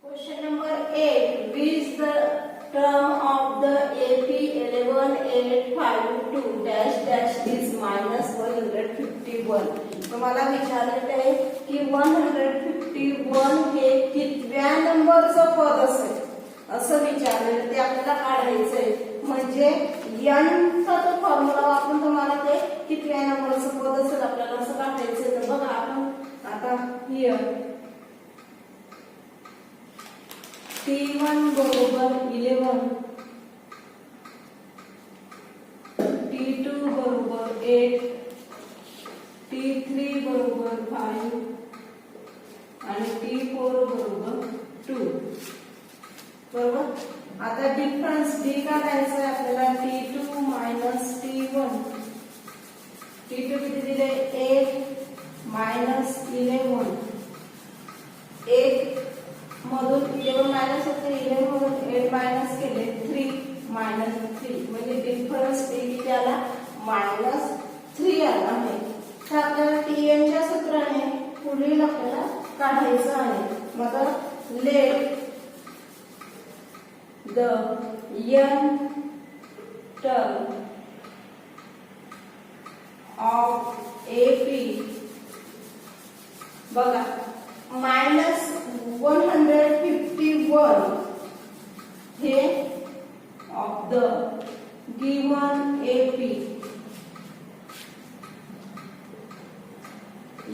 Question number 8. Which the term of the AP 11852 dash dash is minus 151. तुम्हाला विचारलेले आहे की 151 हे कितव्या नंबरचं पद असेल असं विचारलेलं, ते आपल्याला काढायचं आहे. म्हणजे n चा तो फॉर्म्युला वापरून तुम्हाला ते कितव्या नंबरचं पद असेल आपल्याला असं काढायचं आहे. तर बघा आपण आता हियर T1 बरोबर 11, T2 बरोबर 8, T3 बरोबर 5 आणि T4 बरोबर 2. बरोबर. आता डिफरन्स D काढायचा आहे आपल्याला. T2 minus T1. T2 किती दिले 8 मायनस 11. 8 मधून 11 मायनस होते, 11 मधून 8 मायनस केले 3 मायनस 3 म्हणजे डिफरन्स किती आला मायनस 3 आला आहे. तर आपल्याला Tn च्या सूत्राने पुढील आपल्याला काढायचं आहे. मग let the n term of AP बघा मायनस 151 हे of the given AP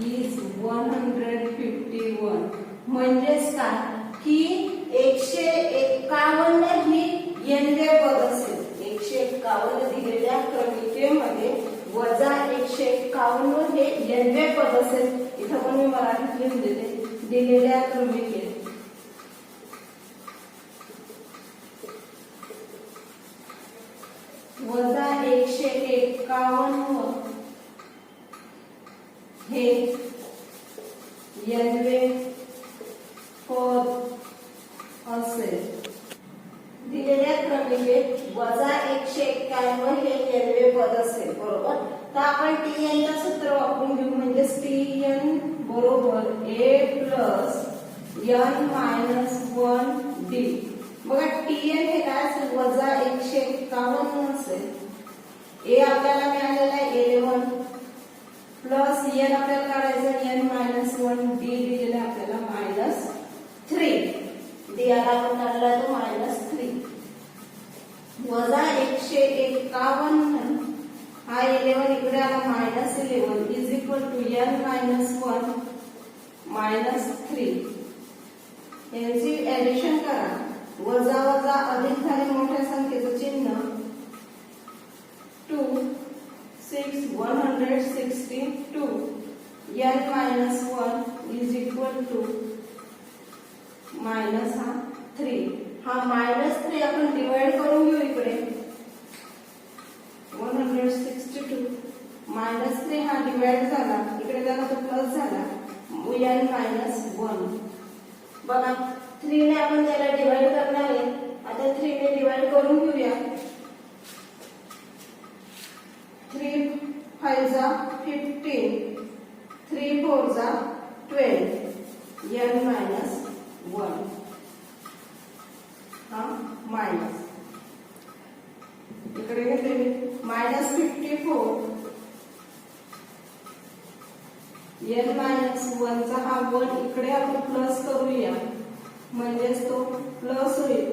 is 151. म्हणजेच काय की 151 ही n-वे पद असेल. 151 दिलेल्या क्रमिकेमध्ये वजा 151 हे n-वे पद असेल. इथं पण मी मराठीत लिहून देते. दिलेल्या क्रमिकेत वजा 151 हे n-वे पद असेल. दिलेल्या क्रमिकेत वजा 151 हे n-वे पद असेल. बरोबर. तर आपण Tn चं सूत्र वापरून घेऊ. म्हणजे Tn बरोबर a plus n minus 1d. बघा Tn हे काय असेल वजा 151 असेल. a आपल्याला मिळालेला आहे 11 प्लस n आपल्याला काढायचं n मायनस 1d दिलेला आपल्याला मायनस 3. d आला आपण काढला तो मायनस 3 वजा 151 हा 11 इकडे आला minus 11 is equal to n minus 1 minus 3. यांची ऍडिशन करा. वजा वजा अधिक झाले मोठ्या संख्येचं चिन्ह 2 6 162 n minus 1 is equal to minus हा 3. हा मायनस 3 आपण डिवाइड करून घेऊ इकडे. 162 मायनस 3 हा डिवाइड झाला इकडे त्याला तो प्लस झाला n मायनस 1. बघा 3 ने आपण त्याला डिवाइड करणार आहे. आता 3 ने डिवाइड करून घेऊया. 3 5 जा 15 3 4 जा 12 n मायनस 1 हा मायनस इकडे घेतले मायनस 54 n मायनस 1 चा हा 1 इकडे आपण प्लस करूया म्हणजेच तो प्लस होईल.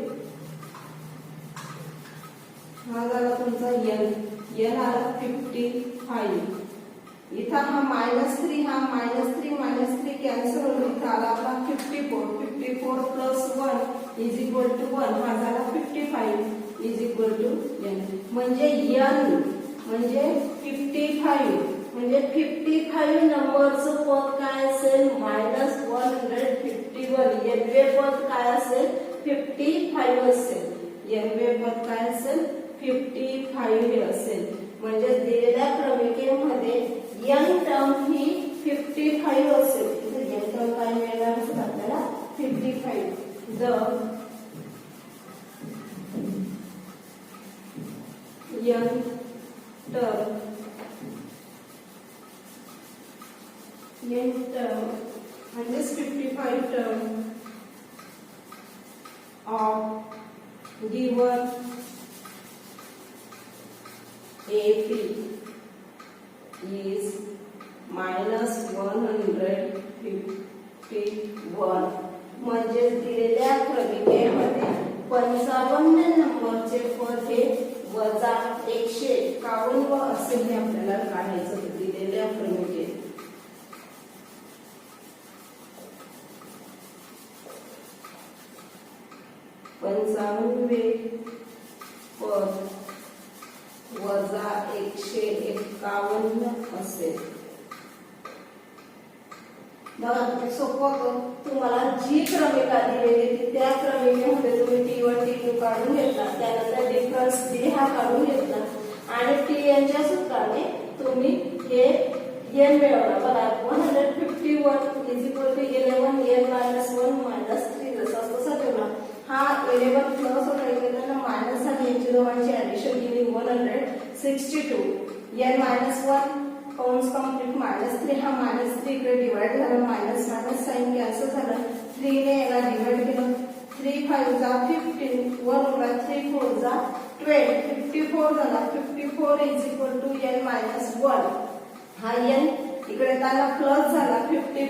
हा झाला तुमचा n आला 55. इथं हा मायनस 3 हा मायनस 3 कॅन्सल होईल. इथं आला आपला 54 प्लस 1 इज इक्वल टू 1 हा झाला 55 इज इक्वल टू n. म्हणजे n म्हणजे 55 म्हणजे 55 नंबरचं पद काय असेल मायनस 151. n-वे पद काय असेल 55 असेल. n-वे पद काय असेल 55 असेल. म्हणजे दिलेल्या क्रमिकेमध्ये n टर्म ही 55 असेल. n टर्म काय मिळणार असेल आपल्याला 55. द n term म्हणजेच 55 term of given AP is -151. म्हणजे दिलेल्या क्रमिकेमध्ये 55 नंबरचे पद हे वजा 151 असे हे आपल्याला काढायचं दिलेल्या क्रमिकेत. पंचावन्नवे पद वजा 151 असेल. बघा किती सोपं होतं. तुम्हाला जी क्रमिका दिलेली त्या क्रमिकेमध्ये तुम्ही T1 T2 काढून घेतला, त्यानंतर डिफरन्स D हा काढून घेतला आणि Tn च्या सूत्राने तुम्ही हे n मिळवला. बघा 151 = 11 n - 1 - 3 जसा तसा ठेवला. हा 11 प्लस होता, इकडे मायनस झाली, यांची दोघांची ऍडिशन केली 162 n - 1 कंस कंप्लीट -3 हा -3 इकडे डिवाइड झाला, मायनस मायनस साइन कॅन्सल झालं, 3 ने याला डिवाइड केलं, 3 5 जा 15 1 उरला, 3 4 जा 12 54 झाला. 54 = n - 1 हा n इकडे त्याला प्लस झाला, 54 +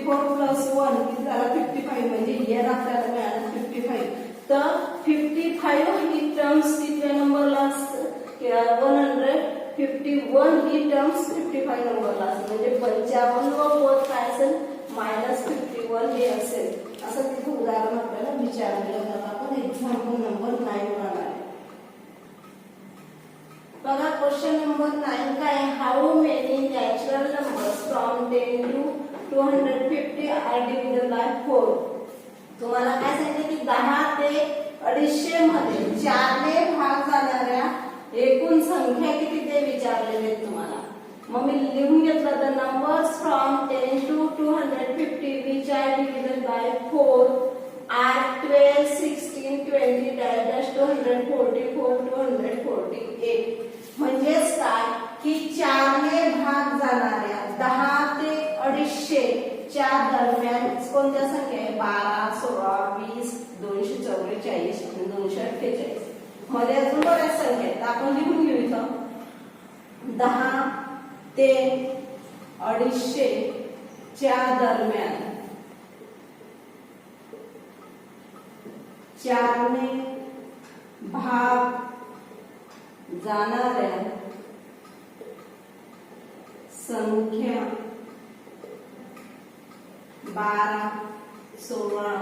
1 किती झाला 55 म्हणजे n आपल्याला मिळाला 55. तर 55 ही टर्म्स किती नंबरला असते 151 ही टर्म्स 55 नंबरला असते. म्हणजे 55 व पद काय असेल -51 हे असेल. असं तिथे उदाहरण आपल्याला विचारलेलं होतं. आपण एक्झाम्पल नंबर 9 वर आलो. बघा क्वेश्चन नंबर 9 काय, how many natural numbers from 10 to 250 are divided by 4. तुम्हाला काय सांगितलं की 10 ते 250 मध्ये 4 ने भाग जाणाऱ्या एकूण संख्या किती ते विचारलेले आहेत तुम्हाला. मग मी लिहून घेतलं तर numbers from 10 to 250 which are divided by 4 are 12 16 20 244 248. म्हणजेच काय की 4 ने भाग जाणाऱ्या 10 ते 250 च्या दरम्यान कोणत्या संख्या आहे 12 16 20 244 आणि 248. मध्ये अजून बऱ्याच संख्या आहेत, आपण लिहून घेऊ इथं 10 ते 250 च्या दरम्यान 4 ने भाग जाणाऱ्या संख्या 12 16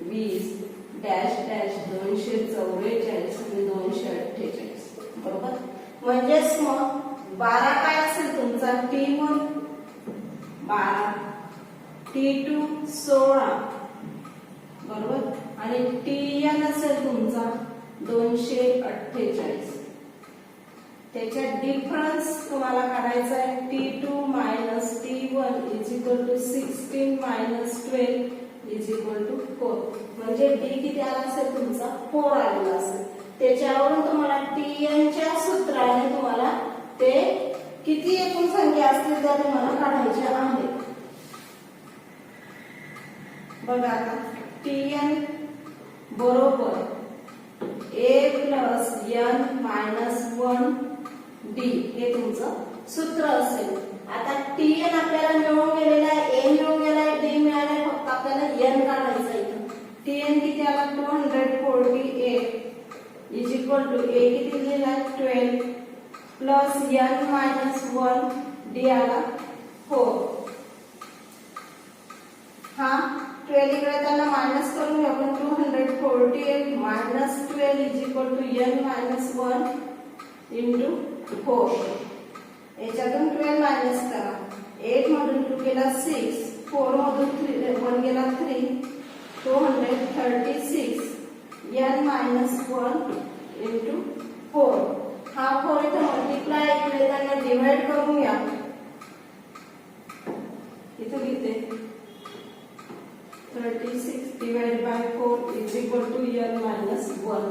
20 डॅश डॅश 244 आणि 248. बरोबर. म्हणजेच मग 12 काय असेल तुमचा T1 12 T2 16 बरोबर आणि Tn असेल तुमचा 248. त्याच्या डिफरन्स तुम्हाला काढायचा आहे T2 - T1 = 16 - 12 = 4. म्हणजे D किती आला असेल तुमचा 4 आलेला असेल. त्याच्यावरून तुम्हाला Tn च्या सूत्राने तुम्हाला ते किती एकूण संख्या असतील त्या तुम्हाला काढायच्या आहेत. बघा आता Tn बरोबर a + n - 1 d हे तुमचं सूत्र असेल. आता Tn आपल्याला मिळून गेलेला आहे, a मिळून गेला आहे, d मिळाला आहे, फक्त आपल्याला n काढायचा आहे. Tn किती आला 248 = a किती दिला 12 प्लस n - 1 d आला 4. हा 12 इकडे त्याला मायनस करून आपण 248 - 12 = n - 1 * 4. याच्यातून 12 मायनस करा. 8 मधून 2 गेला 6, 4 मधून 1 गेला 3, 236 n - 1 * 4. हा 4 इथे मल्टिप्लाय इकडे त्यांना डिवाइड करून घ्या. इथे लिहिते 36 / 4 = n - 1.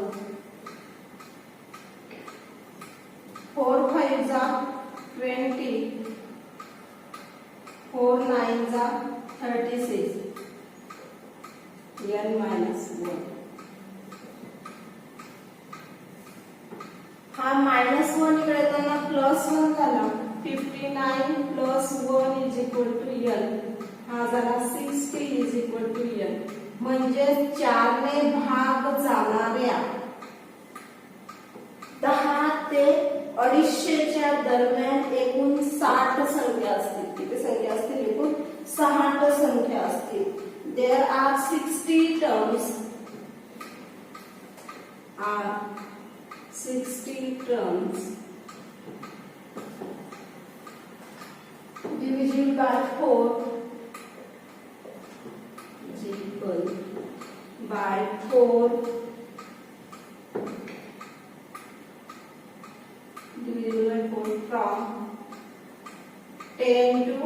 4 5 जा 20, 4 9 जा 36, n minus 1. हा -1 इकडे येताना +1 झाला. 59 + 1 = n. हा झाला 60 = n. म्हणजे 4 ने भाग जाणाऱ्या 10 ते 250च्या दरम्यान एकूण 60 संख्या असतील. किती संख्या असतील? एकूण 60 संख्या असतील. There are 60 terms. 60 terms divisible by 4 is equal by 4 divisible by 4 from 10 to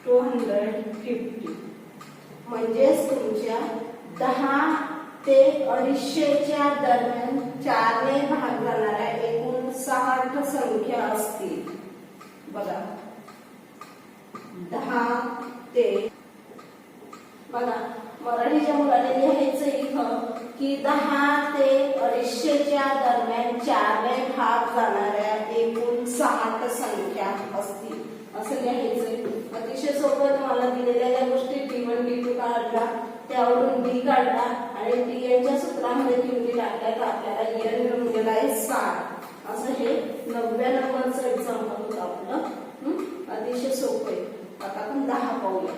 250. म्हणजेच तुमच्या 10 ते 250च्या दरम्यान 4 ने भाग जाणाऱ्या एकूण 60 संख्या असतील. बघा 10 ते बघा मराठीच्या मुलाने लिहायचं इथं की 10 ते 250च्या दरम्यान 4 ने भाग जाणाऱ्या एकूण 60 संख्या असतील असं लिहायचंय. अतिशय सोपं तुम्हाला दिलेल्या या गोष्टी D1 D2 काढला, त्यावरून D काढला आणि DN च्या सूत्रामध्ये किमती टाकल्या तर आपल्याला n मिळून गेला आहे 60. असं हे 90 नंबरचं एक्झाम्पल होतं आपलं. अतिशय सोपं आहे. आता आपण 10 पाहूया.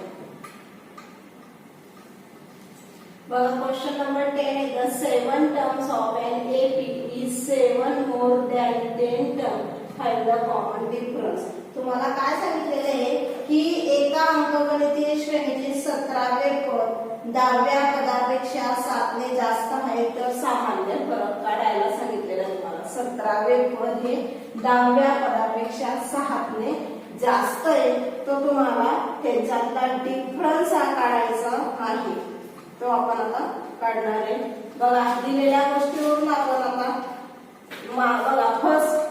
बघा question number 10 is the 7 terms of an AP is 7 more than 10 terms. Find the common difference. तुम्हाला काय सांगितलेलं आहे की एका अंकगणितीय श्रेणीचे 17वे पद 10व्या पदापेक्षा 7 ने जास्त आहे तर सामान्य फरक काढायला सांगितलेलं आहे तुम्हाला. 17वे पद हे 10व्या पदापेक्षा 7 ने जास्त आहे, तो तुम्हाला त्याच्यातला डिफरन्स हा काढायचा आहे. तो आपण आता काढणार आहे. बघा दिलेल्या गोष्टीवरून आपण आता बघा फर्स्ट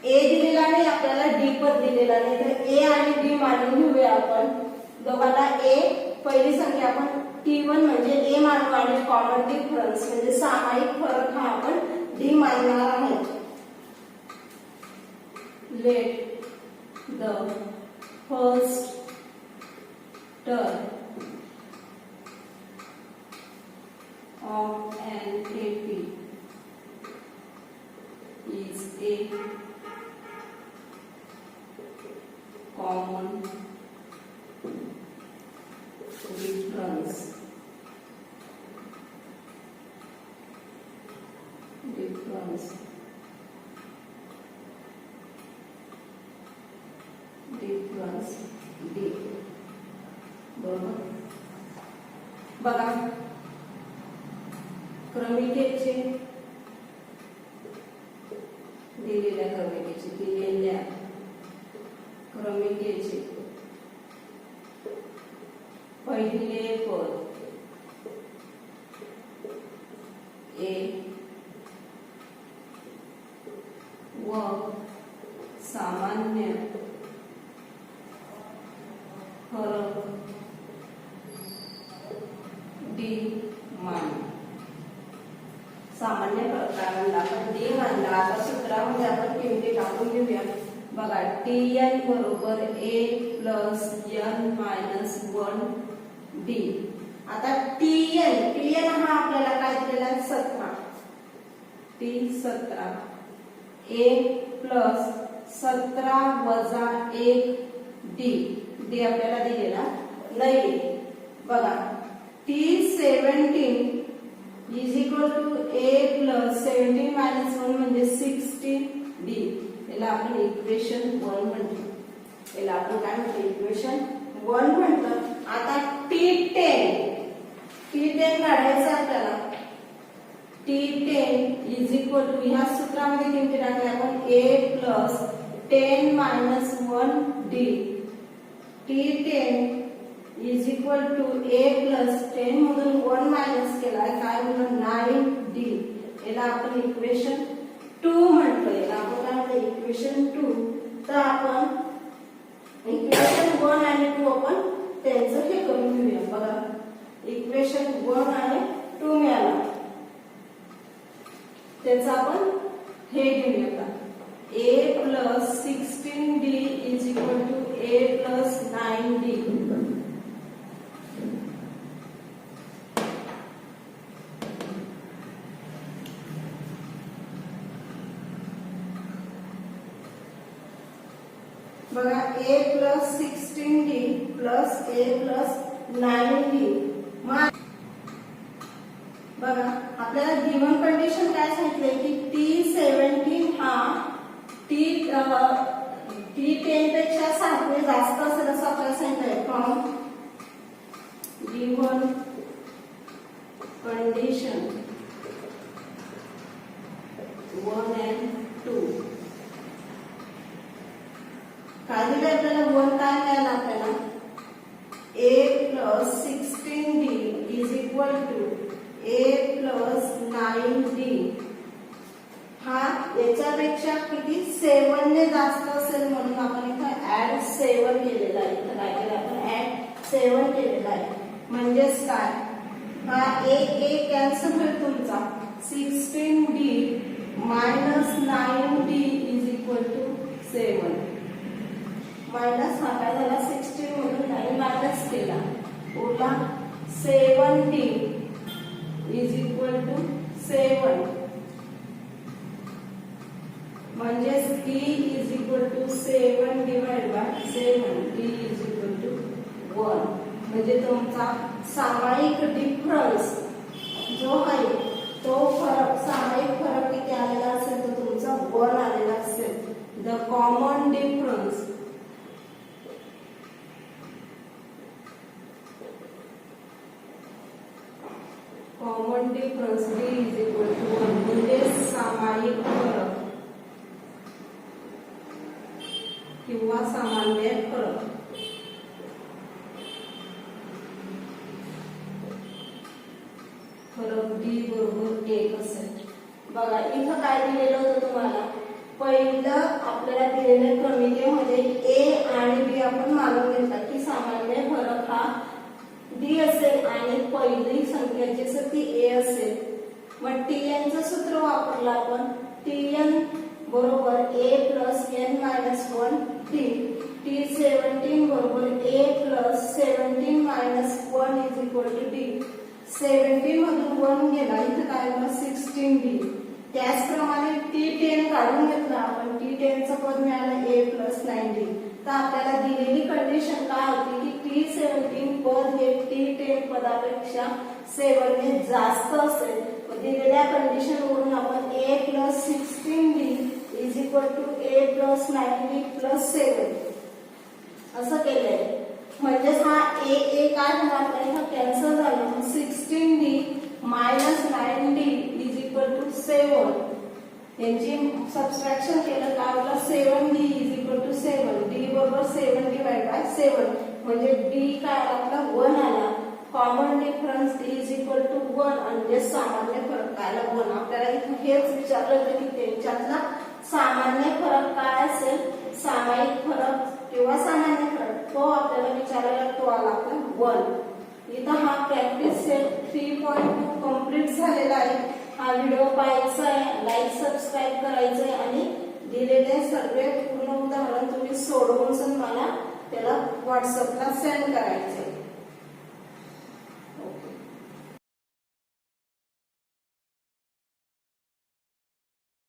ए दिलेला नाही आपल्याला, डी पण दिलेला नाही, तर ए आणि डी मानून घेऊया आपण. दोघांना ए पहिली संख्या आपण T1 म्हणजे ए मानू आणि कॉमन डिफरन्स म्हणजे सामायिक फरक हा आपण डी मानणार आहे. Let the first term of an AP is a common difference. Difference D. बरोबर. बघा क्रमिकेचे दिलेल्या क्रमिकेचे पहिले पद ए व सामान्य फरक डी मान. सामान्य प्रकारांना आपण डी मानला. आता सूत्रामध्ये आपण किमती टाकून घेऊया. बघा Tn बरोबर a plus n minus 1 d. आता Tn हा आपल्याला काय दिलेला आहे 17. T 17 a प्लस 17 वजा 1 d आपल्याला दिलेला नाही. बघा T17 is equal to a plus 17 minus 1 म्हणजे 16d. याला आपण इक्वेशन 1 म्हणतो. याला आपण काय म्हणतो इक्वेशन 1 म्हणतो. आता T10 काढायचं आपल्याला. T10 is equal to ह्या सूत्रामध्ये किमती टाकल्या आपण a plus 10 minus 1d. T10 is equal to a plus 10 मधून 1 मायनस केलाय काय म्हणून 9d. याला आपण इक्वेशन 2 म्हणतो. याला आपण काय म्हणतो इक्वेशन इक्वेशन 1 आणि 2 मिळाला. त्याचा आपण हे घेऊया. a plus 16d is equal to a plus 9d. बघा a plus 16d plus a plus 9d. बघा आपल्याला गिवन कंडिशन काय सांगितले की T17 हा T10 पेक्षा 7 ने जास्त असेल असं आपल्याला सांगितलंय. फ्रॉम गिवन कंडिशन 1 and 2 काय दिलं आपल्याला 1 काय मिळालं आपल्याला a plus 16d is equal to a plus 9d. हा याच्यापेक्षा किती 7 ने जास्त असेल म्हणून आपण इथं ऍड 7 केलेला आहे. इथं काय केलं आपण ऍड 7 केलेला आहे. म्हणजेच काय हा a कॅन्सल होईल तुमचा 16d minus 9d is equal to 7. Minus हा काय झाला 16 मधून 9 मायनस केला उरला 7d is equal to 7. म्हणजेच d is equal to 7 divided by 7. d is equal to 1. म्हणजे तुमचा सामायिक डिफरन्स जो आहे तो फरक सामायिक फरक किती आलेला असेल तो तुमचा 1 आलेला असेल. The common difference common difference d is equal to 1. म्हणजे सामायिक फरक किंवा सामान्य फरक. फरक d बरोबर 1 असेल. बघा इथं काय दिलेलं होतं तुम्हाला पहिलं आपल्याला दिलेल्या क्रमिकेमध्ये a आणि b आपण मानून घेतला की सामान्य फरक हा d असेल आणि पहिली संख्या जी असेल ती a असेल. मग tn चं सूत्र वापरलं आपण. tn बरोबर a plus n minus 1 t. T17 बरोबर a plus 17 minus 1 is equal to d. 17 मधून 1 गेला इथं काय होतं 16d. त्याचप्रमाणे T10 काढून घेतला आपण. T10 चं पद मिळालं a plus 9d. तर आपल्याला दिलेली कंडिशन काय होती की T17 पद हे T10 पदापेक्षा 7 ने जास्त असेल. दिलेल्या कंडिशन वरून आपण a plus 16d is equal to a plus 9d plus 7 असं केलंय. म्हणजेच हा a काय झाला आपल्याला कॅन्सल झाला. 16d minus 9d is equal to 7. यांची सबट्रॅक्शन केलं काय होतं 7d is equal to 7. d बरोबर 7 divided by 7 म्हणजे d काय आपला 1 आला. Common difference d is equal to 1 म्हणजे सामान्य फरक काय 1. आपल्याला इथे हेच विचारलं होतं की त्यांच्यातला सामान्य फरक काय असेल सामायिक फरक किंवा सामान्य फरक तो आपल्याला विचारायला तो आला आपला 1. इथं हा प्रॅक्टिस सेट 3.2 कंप्लीट झालेला आहे. हा व्हिडिओ पाहायचा आहे, लाईक सबस्क्राईब करायचं आहे आणि दिलेले सर्व पूर्ण उदाहरण तुम्ही सोडवून मला त्याला व्हॉट्सअपला सेंड करायचे.